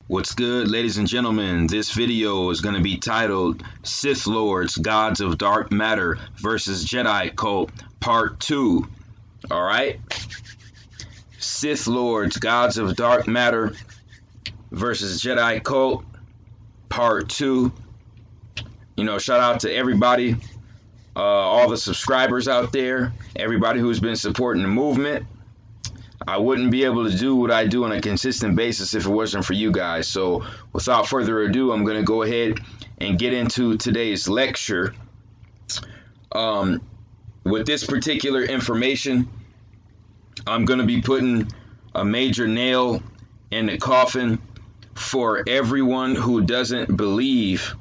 What's good, ladies and gentlemen? This video is going to be titled Sith Lords, Gods of Dark Matter versus Jedi Cult Part 2. Alright? Sith Lords, Gods of Dark Matter versus Jedi Cult Part 2. Shout out to everybody, all the subscribers out there, everybody who's been supporting the movement. I wouldn't be able to do what I do on a consistent basis if it wasn't for you guys. So without further ado, I'm going to go ahead and get into today's lecture. With this particular information, I'm going to be putting a major nail in the coffin for everyone who doesn't believe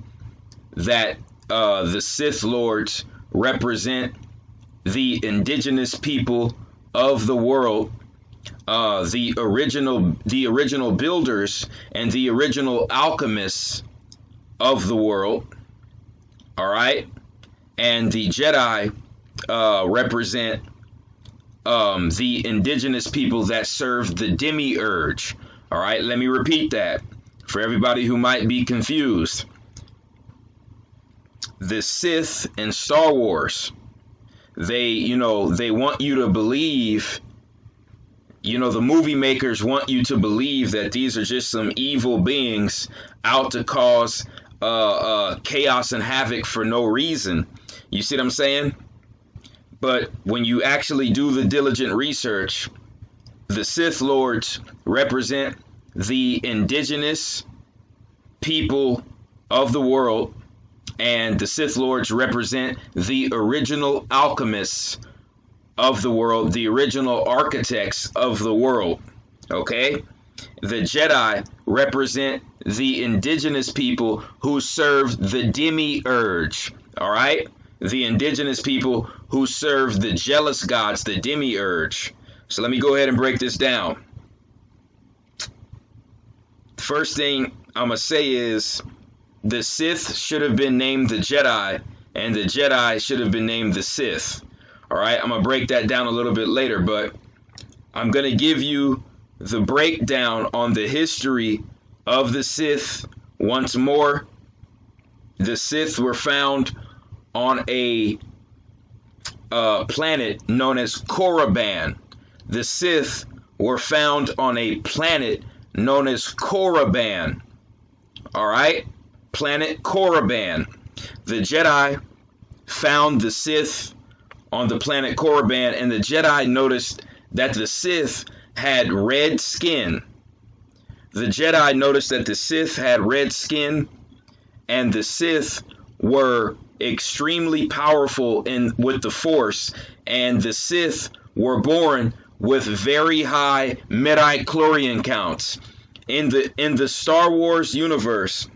that the Sith Lords represent the indigenous people of the world, the original builders and the original alchemists of the world. All right, and the Jedi represent the indigenous people that serve the demiurge. All right, let me repeat that for everybody who might be confused. The Sith in Star Wars, they want you to believe, the movie makers want you to believe that these are just some evil beings out to cause chaos and havoc for no reason. You see what I'm saying? But when you actually do the diligent research, the Sith Lords represent the indigenous people of the world, and the Sith Lords represent the original alchemists of the world, the original architects of the world. Okay? The Jedi represent the indigenous people who serve the demiurge. All right? The indigenous people who serve the jealous gods, the demiurge. So let me go ahead and break this down. First thing I'm going to say is the Sith should have been named the Jedi, and the Jedi should have been named the Sith. All right, I'm going to break that down a little bit later, but I'm going to give you the breakdown on the history of the Sith once more. The Sith were found on a planet known as Korriban. The Sith were found on a planet known as Korriban. All right? Planet Korriban. The Jedi found the Sith on the planet Korriban, and the Jedi noticed that the Sith had red skin. The Jedi noticed that the Sith had red skin, and the Sith were extremely powerful with the Force, and the Sith were born with very high midichlorian counts. In the Star Wars universe,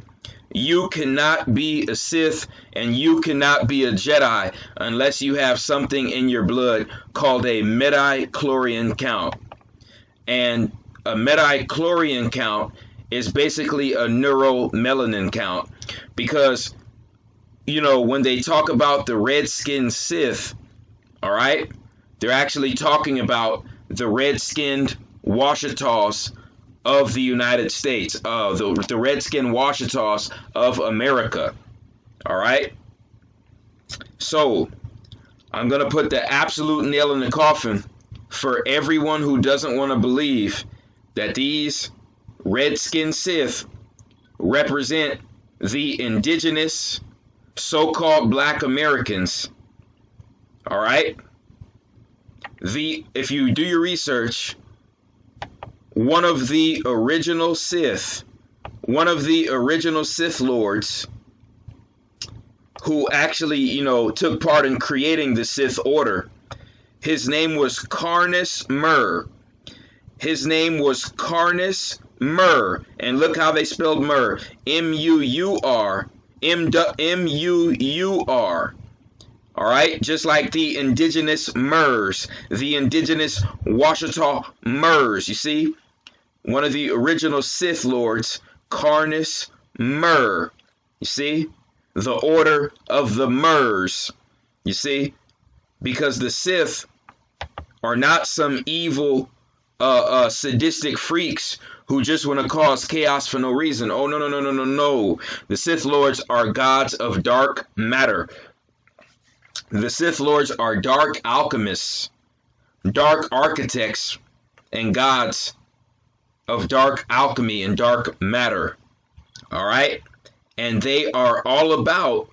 you cannot be a Sith and you cannot be a Jedi unless you have something in your blood called a midichlorian count. And a midichlorian count is basically a neuromelanin count, because when they talk about the red-skinned Sith, all right, they're actually talking about the red-skinned Washitas of the United States, the red-skinned Washitas of America. All right? So, I'm going to put the absolute nail in the coffin for everyone who doesn't want to believe that these red-skinned Sith represent the indigenous so-called black Americans. All right? If you do your research, one of the original Sith Lords who actually, took part in creating the Sith Order, his name was Carnus Mur. His name was Carnus Mur. And look how they spelled Mur. M-U-U-R. M-U-U-R. All right? Just like the indigenous Murs, the indigenous Washita Murs, you see? One of the original Sith Lords, Carnus Mur. You see? The Order of the Murs. You see? Because the Sith are not some evil sadistic freaks who just want to cause chaos for no reason. Oh, no, no, no, no, no, no. The Sith Lords are gods of dark matter. The Sith Lords are dark alchemists, dark architects, and gods of dark alchemy and dark matter. All right? And they are all about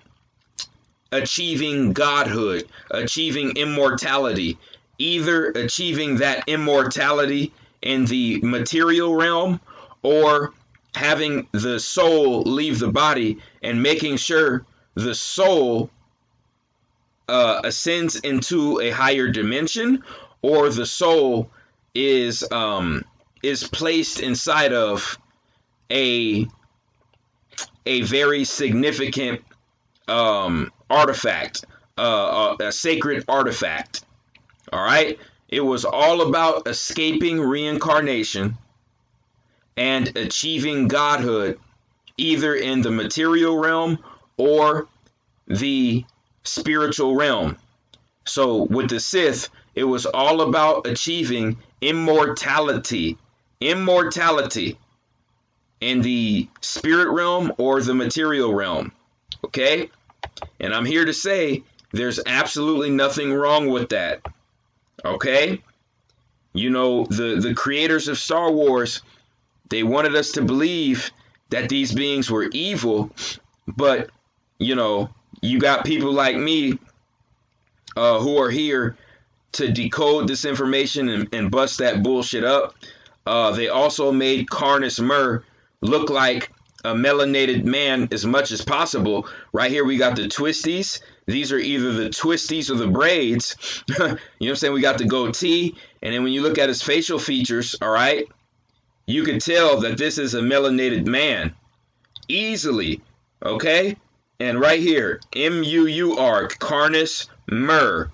achieving godhood, achieving immortality, either achieving that immortality in the material realm or having the soul leave the body and making sure the soul ascends into a higher dimension, or the soul is placed inside of a very significant artifact, a sacred artifact. All right. It was all about escaping reincarnation and achieving godhood, either in the material realm or the spiritual realm. So with the Sith, it was all about achieving immortality in the spirit realm or the material realm. Okay? And I'm here to say there's absolutely nothing wrong with that. Okay? You know, the creators of Star Wars, they wanted us to believe that these beings were evil, but, you know, you got people like me who are here to decode this information and bust that bullshit up. They also made Carnus Mur look like a melanated man as much as possible. Right here we got the twisties. These are either the twisties or the braids. You know what I'm saying? We got the goatee. And then when you look at his facial features, all right, you can tell that this is a melanated man. Easily. Okay? And right here, M-U-U-R, Carnus Mur.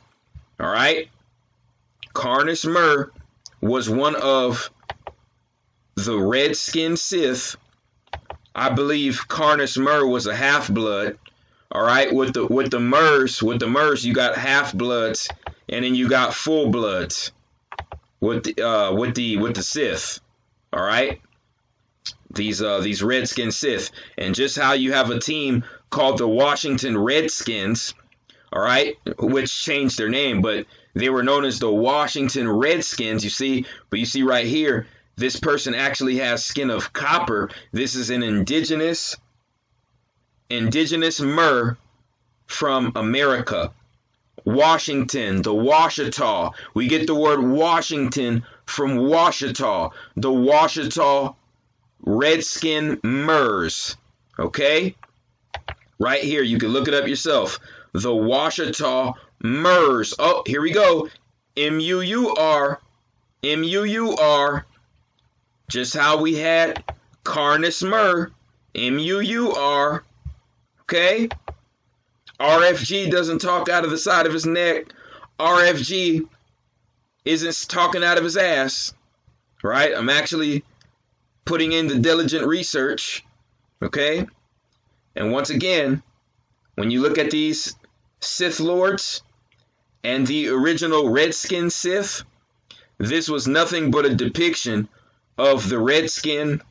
All right? Carnus Mur was one of the red-skinned Sith. I believe Carnus Mur was a half-blood. All right, with the Murs, you got half-bloods, and then you got full-bloods with the Sith. All right, these red-skinned Sith, and just how you have a team called the Washington Redskins. All right, which changed their name, but they were known as the Washington Redskins. You see, but you see right here, this person actually has skin of copper. This is an indigenous Mur from America. Washington, the Washita. We get the word Washington from Washita. The Washita Redskin Murs. Okay? Right here, you can look it up yourself. The Washita Murs. Oh, here we go. M-U-U-R. M-U-U-R. Just how we had Carnus Mur. M-U-U-R. Okay? RFG doesn't talk out of the side of his neck. RFG isn't talking out of his ass. Right? I'm actually putting in the diligent research. Okay? And once again, when you look at these Sith Lords and the original Redskin Sith, this was nothing but a depiction of the Redskin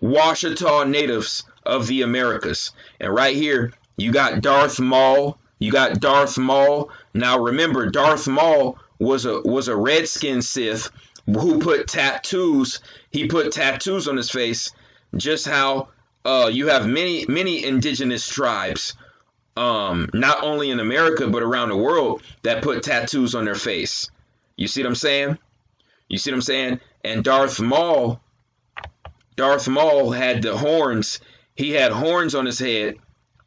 Washita natives of the Americas. And right here, you got Darth Maul. You got Darth Maul. Now remember, Darth Maul was a Redskin Sith who put tattoos. He put tattoos on his face, just how you have many indigenous tribes, not only in America but around the world, that put tattoos on their face. You see what I'm saying? You see what I'm saying? And Darth Maul had the horns. He had horns on his head,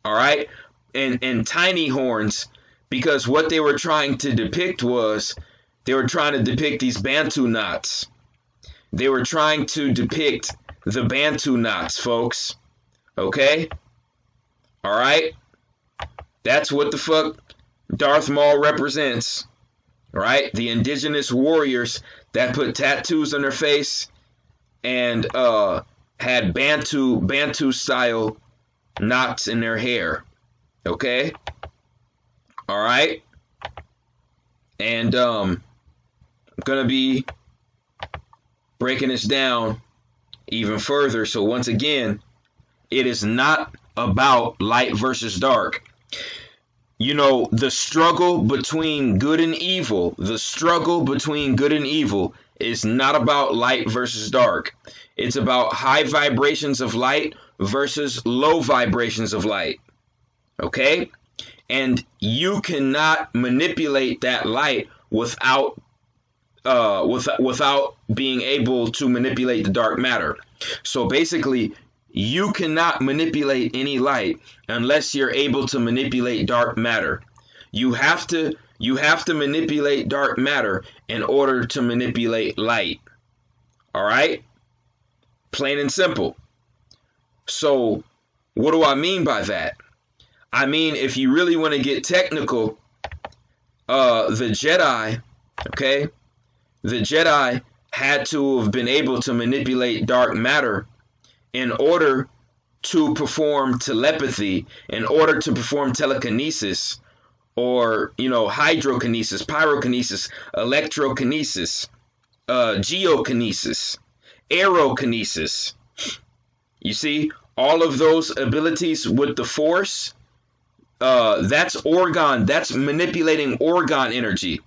all right, and tiny horns, because what they were trying to depict was they were trying to depict these Bantu knots. They were trying to depict the Bantu knots, folks. Okay? All right? That's what the fuck Darth Maul represents. All right? The indigenous warriors that put tattoos on their face and had Bantu style knots in their hair. Okay? All right? And I'm going to be breaking this down even further. So once again, it is not about light versus dark. You know, the struggle between good and evil, is not about light versus dark. It's about high vibrations of light versus low vibrations of light. Okay? And you cannot manipulate that light without being able to manipulate the dark matter. So basically, you cannot manipulate any light unless you're able to manipulate dark matter. You have to manipulate dark matter in order to manipulate light. All right? Plain and simple. So, what do I mean by that? I mean, if you really want to get technical, the Jedi, okay? The Jedi had to have been able to manipulate dark matter in order to perform telepathy, in order to perform telekinesis, or, you know, hydrokinesis, pyrokinesis, electrokinesis, geokinesis, aerokinesis. You see, all of those abilities with the Force, that's manipulating orgone energy.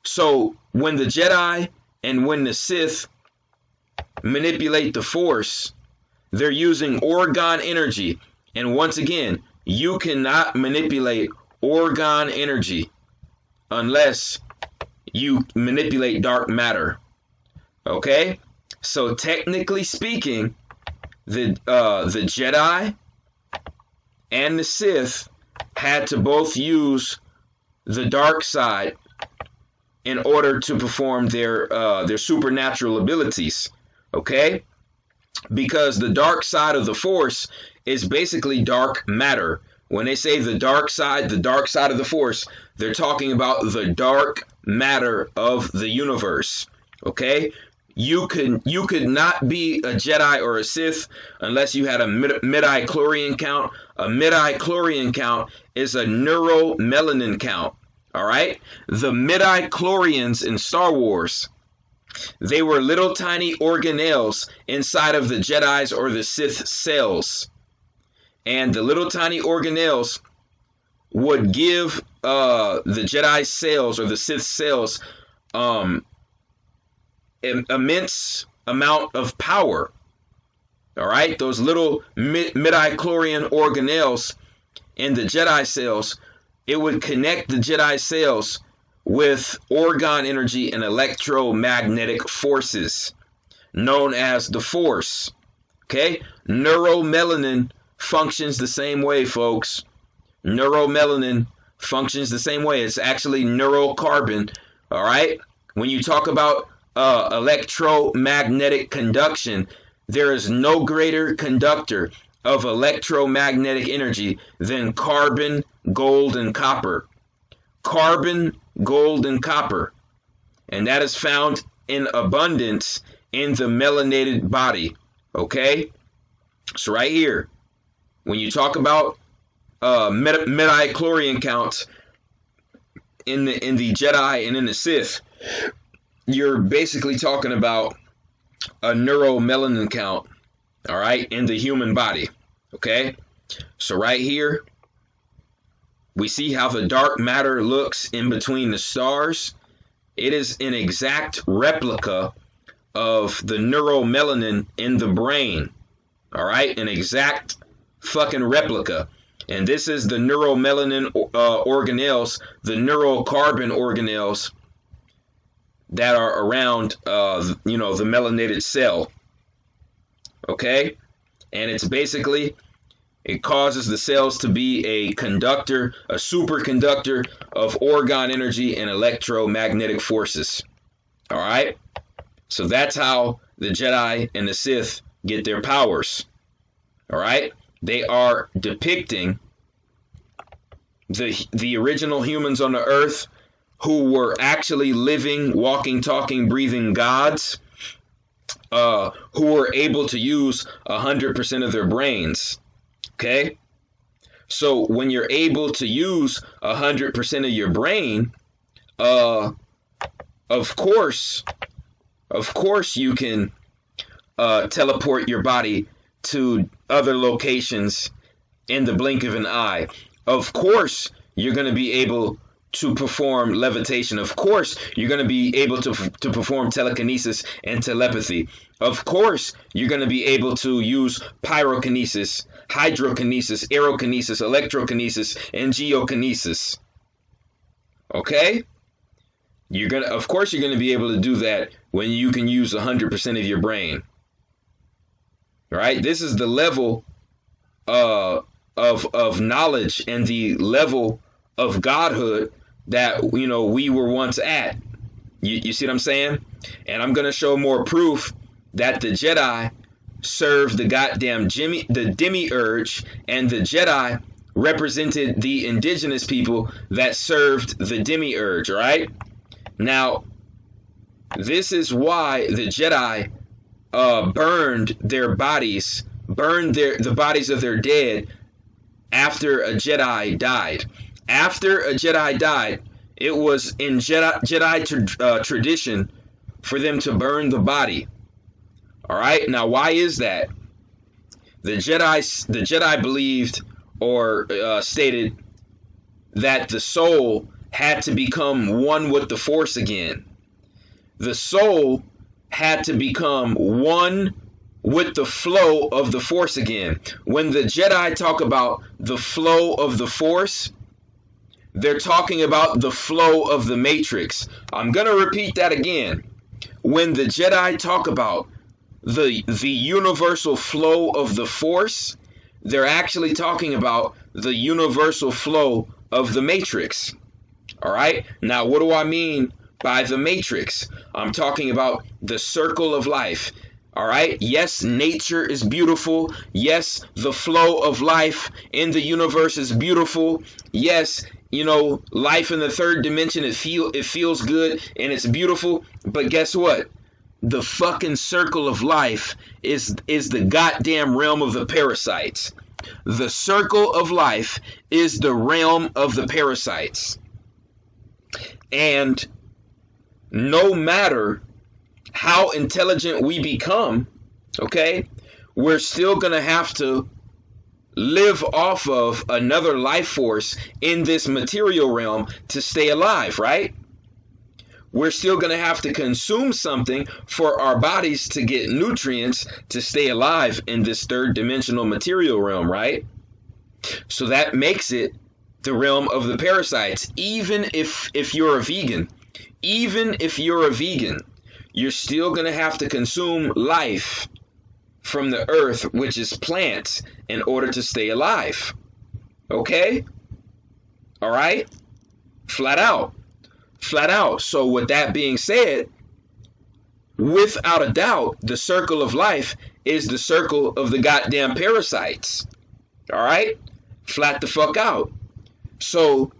So when the Jedi and when the Sith manipulate the Force, they're using orgone energy. And once again, you cannot manipulate orgone energy unless you manipulate dark matter. Okay? So technically speaking, the Jedi and the Sith had to both use the dark side in order to perform their supernatural abilities. Okay? Because the dark side of the Force is basically dark matter. When they say the dark side of the Force, they're talking about the dark matter of the universe. Okay? You could not be a Jedi or a Sith unless you had a midi-chlorian count. A midi-chlorian count is a neuromelanin count. All right? The midi-chlorians in Star Wars, they were little tiny organelles inside of the Jedi's or the Sith cells. And the little tiny organelles would give the Jedi cells or the Sith cells immense amount of power. All right? Those little midi-chlorian organelles in the Jedi cells, it would connect the Jedi cells with orgone energy and electromagnetic forces known as the Force. Okay? Neuromelanin functions the same way, folks. Neuromelanin functions the same way. It's actually neurocarbon. All right? When you talk about electromagnetic conduction, there is no greater conductor of electromagnetic energy than carbon, gold, and copper. Carbon, gold, and copper. And that is found in abundance in the melanated body. Okay? So right here, when you talk about midi-chlorian counts in the Jedi and in the Sith, you're basically talking about a neuromelanin count, all right, in the human body. Okay? So right here, we see how the dark matter looks in between the stars. It is an exact replica of the neuromelanin in the brain. All right? An exact fucking replica. And this is the neuromelanin organelles, the neurocarbon organelles that are around, the melanated cell. Okay? And it's basically, it causes the cells to be a conductor, a superconductor of orgone energy and electromagnetic forces. All right? So that's how the Jedi and the Sith get their powers. All right? They are depicting the original humans on the earth who were actually living, walking, talking, breathing gods, who were able to use 100% of their brains. Okay? So when you're able to use 100% of your brain, of course you can teleport your body to other locations in the blink of an eye. Of course, you're going to be able to perform levitation. Of course, you're going to be able to perform telekinesis and telepathy. Of course, you're going to be able to use pyrokinesis, hydrokinesis, aerokinesis, electrokinesis, and geokinesis. Okay? Of course, you're going to be able to do that when you can use 100% of your brain. All right? This is the level of knowledge and the level of godhood that we were once at. You see what I'm saying? And I'm going to show more proof that the Jedi served the goddamn the demiurge, and the Jedi represented the indigenous people that served the demiurge. All right? Now, this is why the Jedi burned their bodies, the bodies of their dead after a Jedi died. After a Jedi died, it was in Jedi tradition for them to burn the body. All right. Now, why is that? The Jedi believed or stated that the soul had to become one with the Force again. The soul had to become one with the flow of the Force again. When the Jedi talk about the flow of the Force, they're talking about the flow of the Matrix. I'm going to repeat that again. When the Jedi talk about the universal flow of the Force, they're actually talking about the universal flow of the Matrix. All right? Now, what do I mean by the Matrix? I'm talking about the circle of life. All right? Yes, nature is beautiful. Yes, the flow of life in the universe is beautiful. Yes, life in the third dimension, it feels good and it's beautiful. But guess what? The fucking circle of life is the goddamn realm of the parasites. The circle of life is the realm of the parasites. And no matter how intelligent we become, okay, we're still going to have to live off of another life force in this material realm to stay alive, right? We're still going to have to consume something for our bodies to get nutrients to stay alive in this third dimensional material realm, right? So that makes it the realm of the parasites. Even if you're a vegan, you're still going to have to consume life from the earth, which is plants, in order to stay alive. Okay? All right? Flat out. So with that being said, without a doubt, the circle of life is the circle of the goddamn parasites. All right? Flat the fuck out. So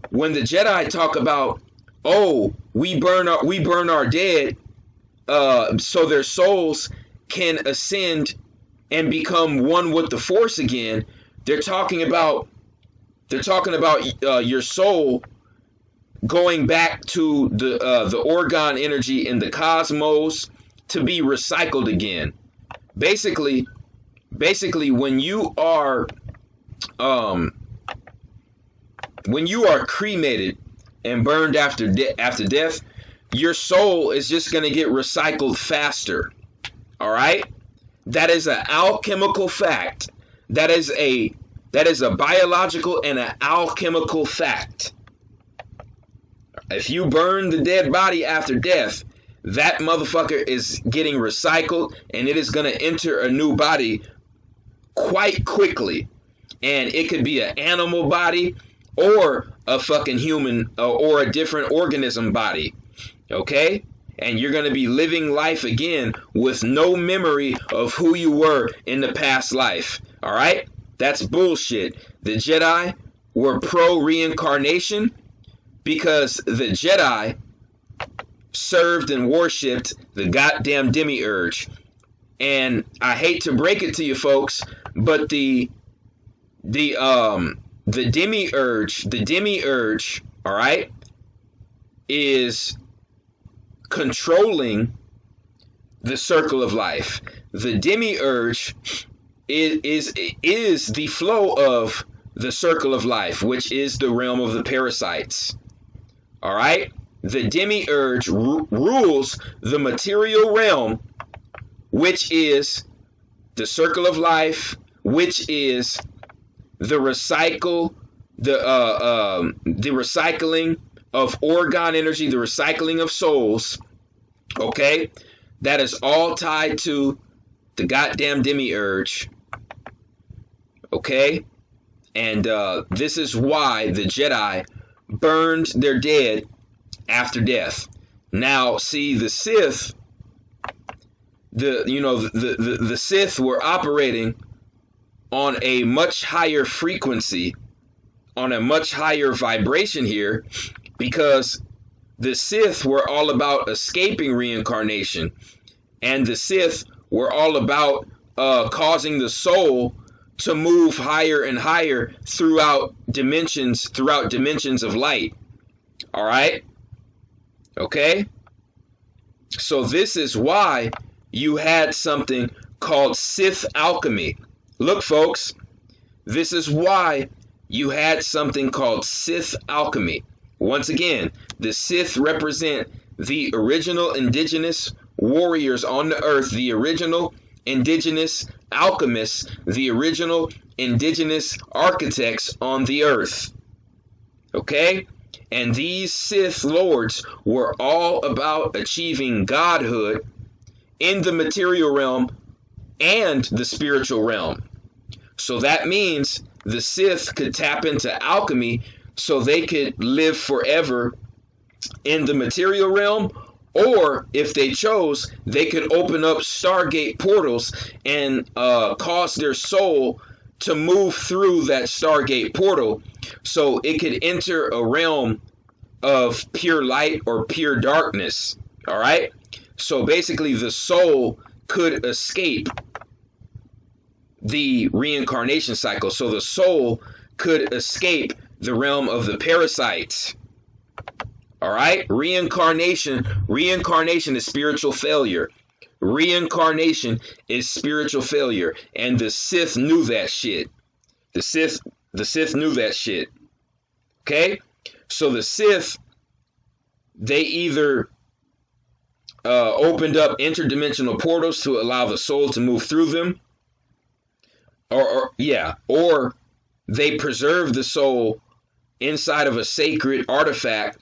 when the Jedi talk about, oh, we burn our dead so their souls can ascend and become one with the Force again, they're talking about your soul going back to the orgone energy in the cosmos to be recycled again. Basically, when you are cremated and burned after death, your soul is just going to get recycled faster. All right? That is an alchemical fact. That is a biological and an alchemical fact. If you burn the dead body after death, that motherfucker is getting recycled and it is going to enter a new body quite quickly. And it could be an animal body or a fucking human or a different organism body. Okay? And you're going to be living life again with no memory of who you were in the past life. All right? That's bullshit. The Jedi were pro-reincarnation because the Jedi served and worshipped the goddamn demiurge. And I hate to break it to you folks, but the demiurge, all right, is controlling the circle of life. The demiurge is the flow of the circle of life, which is the realm of the parasites. All right? The demiurge rules the material realm, which is the circle of life, which is the recycling of orgone energy, the recycling of souls. Okay? That is all tied to the goddamn demiurge. Okay? And this is why the Jedi burned their dead after death. Now, see, the Sith, the Sith were operating on a much higher frequency, on a much higher vibration here, because the Sith were all about escaping reincarnation, and the Sith were all about causing the soul to move higher and higher throughout dimensions of light. All right? Okay? So this is why you had something called Sith alchemy. Look, folks, this is why you had something called Sith alchemy. Once again, the Sith represent the original indigenous warriors on the earth, the original indigenous alchemists, the original indigenous architects on the earth. Okay? And these Sith lords were all about achieving godhood in the material realm and the spiritual realm. So that means the Sith could tap into alchemy so they could live forever in the material realm, or if they chose, they could open up Stargate portals and cause their soul to move through that Stargate portal so it could enter a realm of pure light or pure darkness. All right? So basically the soul could escape the reincarnation cycle. So the soul could escape the realm of the parasites. All right? Reincarnation is spiritual failure. Reincarnation is spiritual failure. And the Sith knew that shit. The Sith knew that shit. Okay? So the Sith, they either opened up interdimensional portals to allow the soul to move through them, or they preserved the soul inside of a sacred artifact,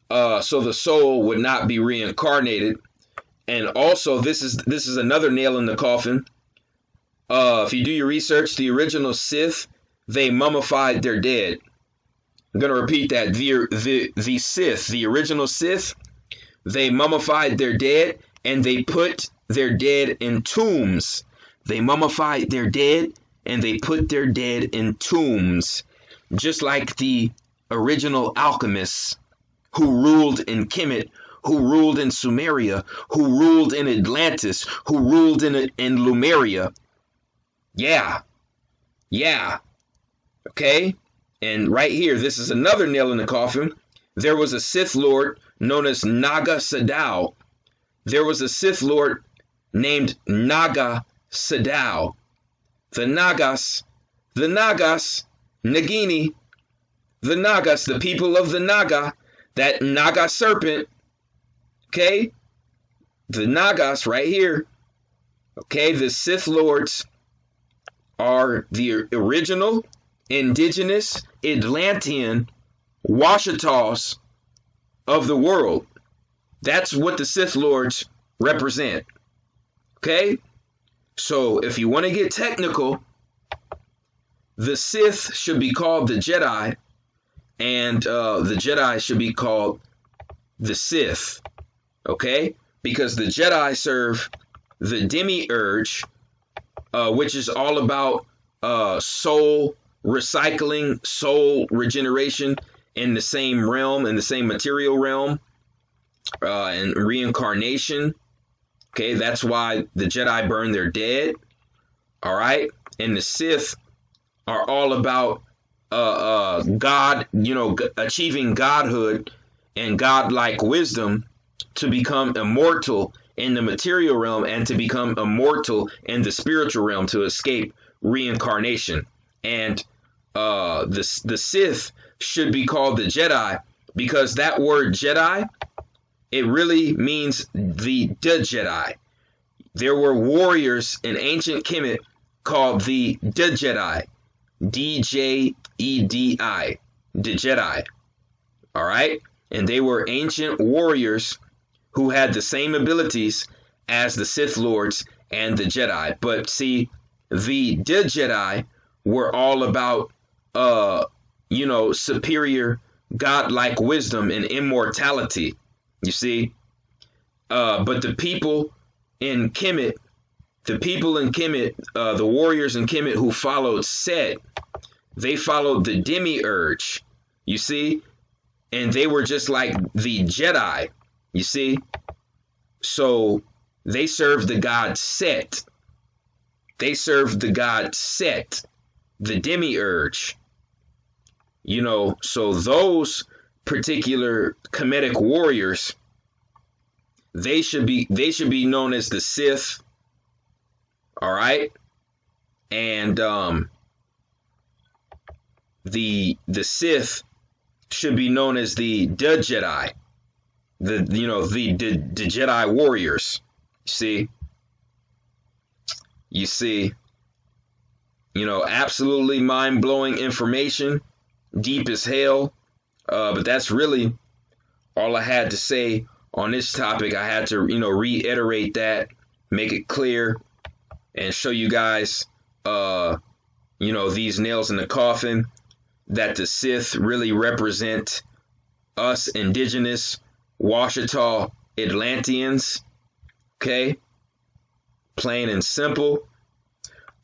so the soul would not be reincarnated. And also, this is another nail in the coffin. If you do your research, the original Sith, they mummified their dead. I'm gonna repeat that. The Sith, the original Sith, they mummified their dead, and they put their dead in tombs. They mummified their dead, and they put their dead in tombs, just like the original alchemists who ruled in Kemet, who ruled in Sumeria, who ruled in Atlantis, who ruled in Lemuria. Yeah. Okay? And right here, this is another nail in the coffin. There was a Sith Lord known as Naga Sadao. There was a Sith Lord named Naga Sadao. The Nagas, Nagini, the Nagas, the people of the Naga, that Naga serpent, okay? The Nagas right here, okay? The Sith Lords are the original indigenous Atlantean Washatas of the world. That's what the Sith Lords represent. Okay? So if you want to get technical, the Sith should be called the Jedi, and the Jedi should be called the Sith. Okay? Because the Jedi serve the demiurge, which is all about soul recycling, soul regeneration in the same realm, in the same material realm, and reincarnation. Okay, that's why the Jedi burn their dead. All right, and the Sith are all about God, achieving godhood and godlike wisdom to become immortal in the material realm and to become immortal in the spiritual realm to escape reincarnation. And the Sith should be called the Jedi because that word Jedi, it really means the Jedi. There were warriors in ancient Kemet called the Jedi, D-J-E-D-I, the Jedi. All right? And they were ancient warriors who had the same abilities as the Sith Lords and the Jedi. But see, the Jedi were all about, superior godlike wisdom and immortality. You see? But the people in Kemet, the warriors in Kemet who followed Seth, they followed the demiurge. You see? And they were just like the Jedi. You see? So they served the god Set. They served the god Set, the demiurge. So those particular Kemetic warriors, they should be known as the Sith. All right? And the Sith should be known as the Jedi. The Jedi warriors. You see, absolutely mind-blowing information, deep as hell. But that's really all I had to say on this topic. I had to, reiterate that, make it clear, and show you guys, these nails in the coffin, that the Sith really represent us indigenous Washita Atlanteans. Okay? Plain and simple.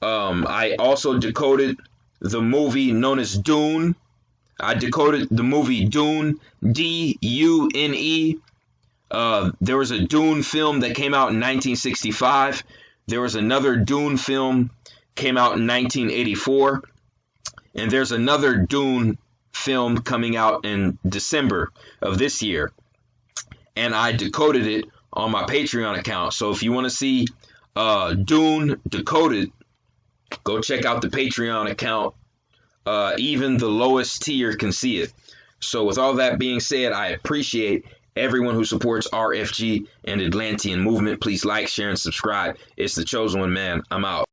I also decoded the movie known as Dune. I decoded the movie Dune, D-U-N-E. There was a Dune film that came out in 1965. There was another Dune film came out in 1984. And there's another Dune film coming out in December of this year. And I decoded it on my Patreon account. So if you want to see Dune decoded, go check out the Patreon account. Even the lowest tier can see it. So with all that being said, I appreciate everyone who supports RFG and Atlantean movement. Please like, share, and subscribe. It's the Chosen One, man. I'm out.